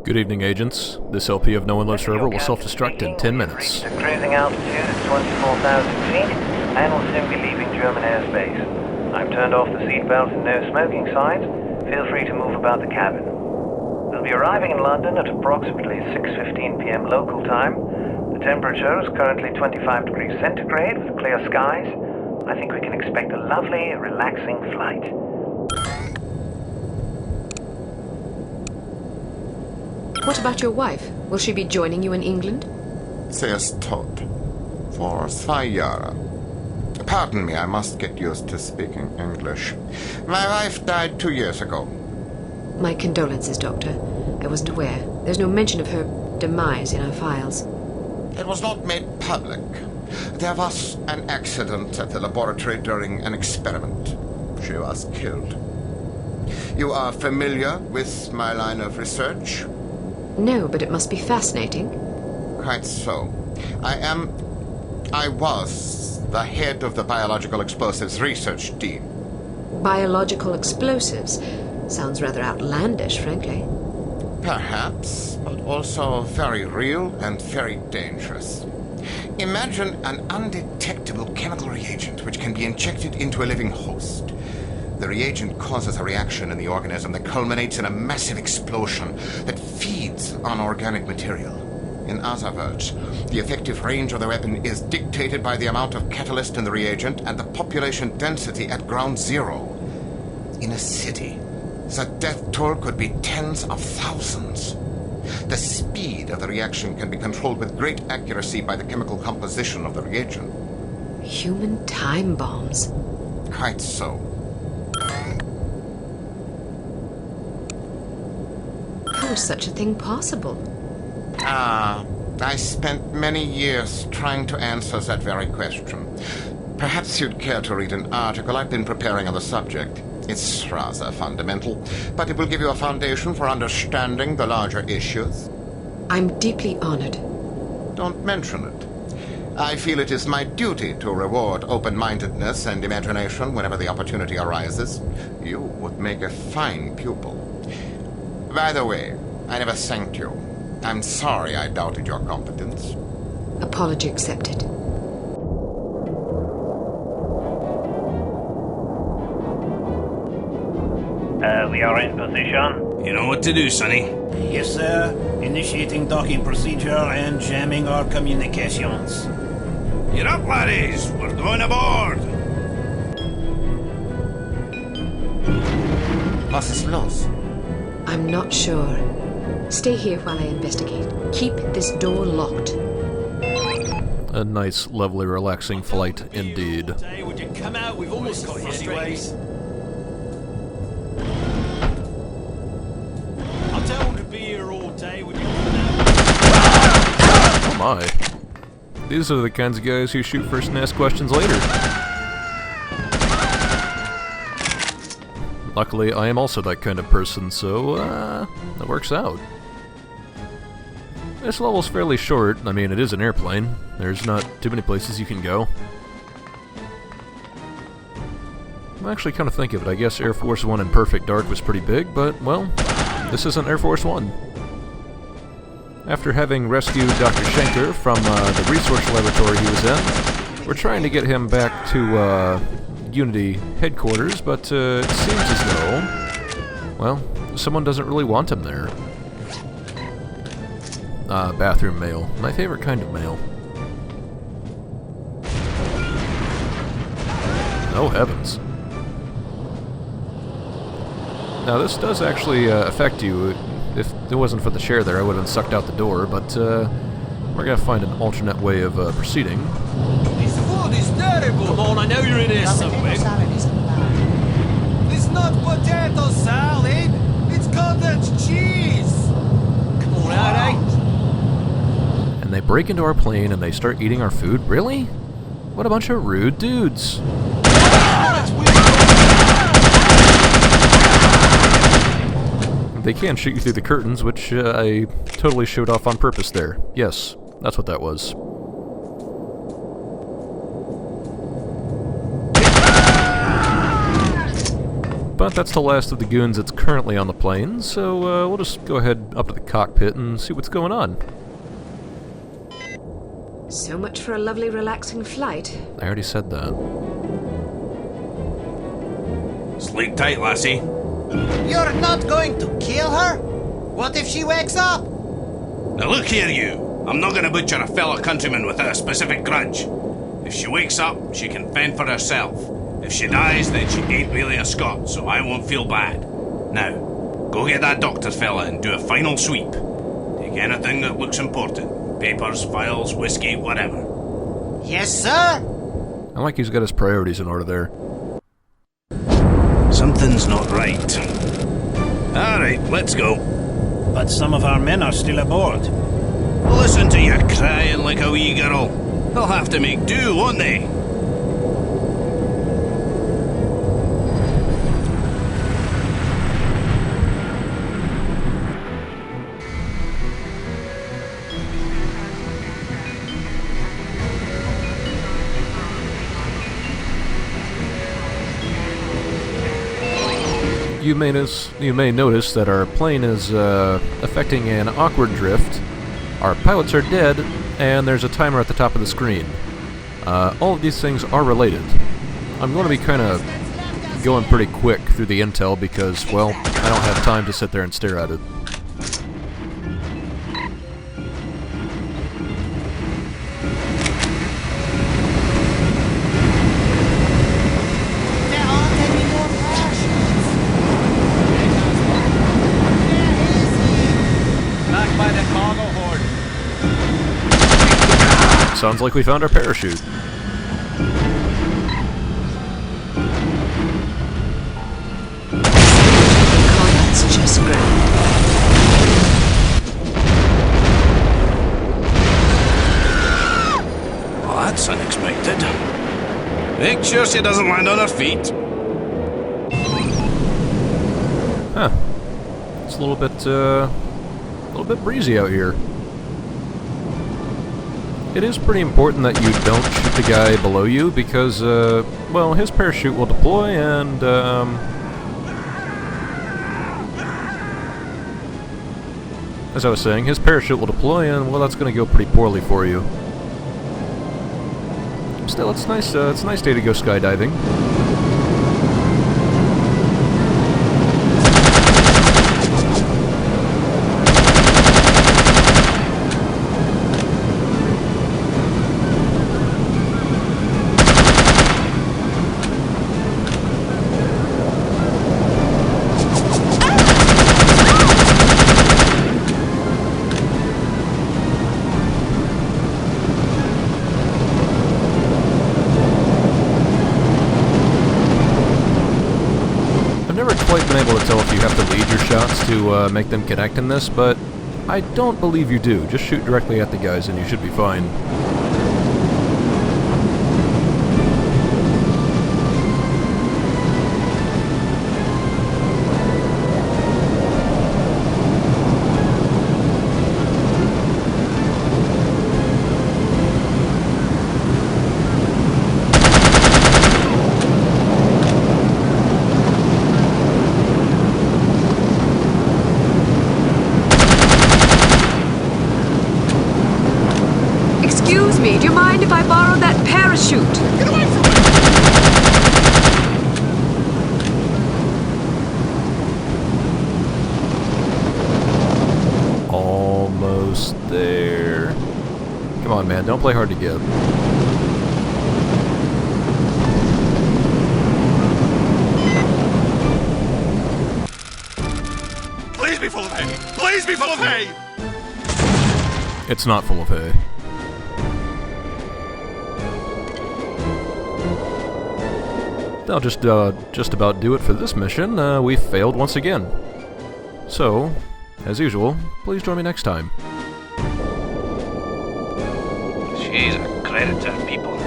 Good evening, agents. This LP of No One Lives Forever will self-destruct in 10 minutes. Reached a cruising altitude of 24,000 feet and will soon be leaving German airspace. I've turned off the seatbelt and no smoking signs. Feel free to move about the cabin. We'll be arriving in London at approximately 6:15 p.m. local time. The temperature is currently 25 degrees centigrade with clear skies. I think we can expect a lovely, relaxing flight. What about your wife? Will she be joining you in England? Sie ist tot. For 2 Jahre. Pardon me, I must get used to speaking English. My wife died 2 years ago. My condolences, Doctor. I wasn't aware. There's no mention of her demise in our files. It was not made public. There was an accident at the laboratory during an experiment. She was killed. You are familiar with my line of research? No, but it must be fascinating. Quite so. I was the head of the Biological Explosives Research Team. Biological explosives? Sounds rather outlandish, frankly. Perhaps, but also very real and very dangerous. Imagine an undetectable chemical reagent which can be injected into a living host. The reagent causes a reaction in the organism that culminates in a massive explosion that feeds on organic material. In other words, the effective range of the weapon is dictated by the amount of catalyst in the reagent and the population density at ground zero. In a city, the death toll could be tens of thousands. The speed of the reaction can be controlled with great accuracy by the chemical composition of the reagent. Human time bombs. Quite so. How is such a thing possible? I spent many years trying to answer that very question. Perhaps you'd care to read an article I've been preparing on the subject. It's rather fundamental, but it will give you a foundation for understanding the larger issues. I'm deeply honored. Don't mention it. I feel it is my duty to reward open-mindedness and imagination whenever the opportunity arises. You would make a fine pupil. By the way, I never thanked you. I'm sorry I doubted your competence. Apology accepted. We are in position. You know what to do, Sonny. Yes, sir. Initiating docking procedure and jamming our communications. Get up, laddies. We're going aboard. Was ist los? I'm not sure. Stay here while I investigate. Keep this door locked. A nice, lovely, relaxing flight indeed. Would you come out? We've almost got you anyways. I'll tell them to be here all day. Would you come out? Oh my. These are the kinds of guys who shoot first and ask questions later. Luckily, I am also that kind of person, so, that works out. This level's fairly short. I mean, it is an airplane. There's not too many places you can go. I'm actually kind of thinking of it. I guess Air Force One in Perfect Dark was pretty big, but, well, this isn't Air Force One. After having rescued Dr. Schenker from the research laboratory he was in, we're trying to get him back to Unity headquarters, but it seems as though, well, someone doesn't really want him there. Bathroom mail. My favorite kind of mail. Oh heavens. Now this does actually affect you. If it wasn't for the chair there, I would have been sucked out the door, but we're gonna find an alternate way of proceeding. This food is terrible. Come on, I know you're in here somewhere. It's not potato salad. It's cottage cheese. Come on out, eh? And they break into our plane and they start eating our food? Really? What a bunch of rude dudes. They can shoot you through the curtains, which I totally showed off on purpose there. Yes, that's what that was. But that's the last of the goons that's currently on the plane, so we'll just go ahead up to the cockpit and see what's going on. So much for a lovely, relaxing flight. I already said that. Sleep tight, lassie. You're not going to kill her? What if she wakes up? Now look here, you. I'm not gonna butcher a fellow countryman without a specific grudge. If she wakes up, she can fend for herself. If she dies, then she ain't really a Scot, so I won't feel bad. Now, go get that doctor fella and do a final sweep. Take anything that looks important. Papers, files, whiskey, whatever. Yes, sir. I like he's got his priorities in order there. Something's not right. Alright, let's go. But some of our men are still aboard. Listen to you crying like a wee girl. They'll have to make do, won't they? You may notice that our plane is affecting an awkward drift. Our pilots are dead, and there's a timer at the top of the screen. All of these things are related. I'm going to be kind of going pretty quick through the intel because, well, I don't have time to sit there and stare at it. There aren't any more parachutes. Where is he? Back by the cargo hoard. Sounds like we found our parachute. Coordinates just ground. Well, that's unexpected. Make sure she doesn't land on her feet. Huh. It's a little bit breezy out here. It is pretty important that you don't shoot the guy below you because, well, his parachute will deploy and, as I was saying, his parachute will deploy and, well, that's going to go pretty poorly for you. Still, it's nice day to go skydiving. Quite been able to tell if you have to lead your shots to make them connect in this, but I don't believe you do. Just shoot directly at the guys and you should be fine. Excuse me, do you mind if I borrow that parachute? Get away from me! Almost there. Come on, man, don't play hard to get. Please be full of hay! Please be full of hay! It's not full of hay. That'll just about do it for this mission. We failed once again. So, as usual, please join me next time. She's a credit to her people.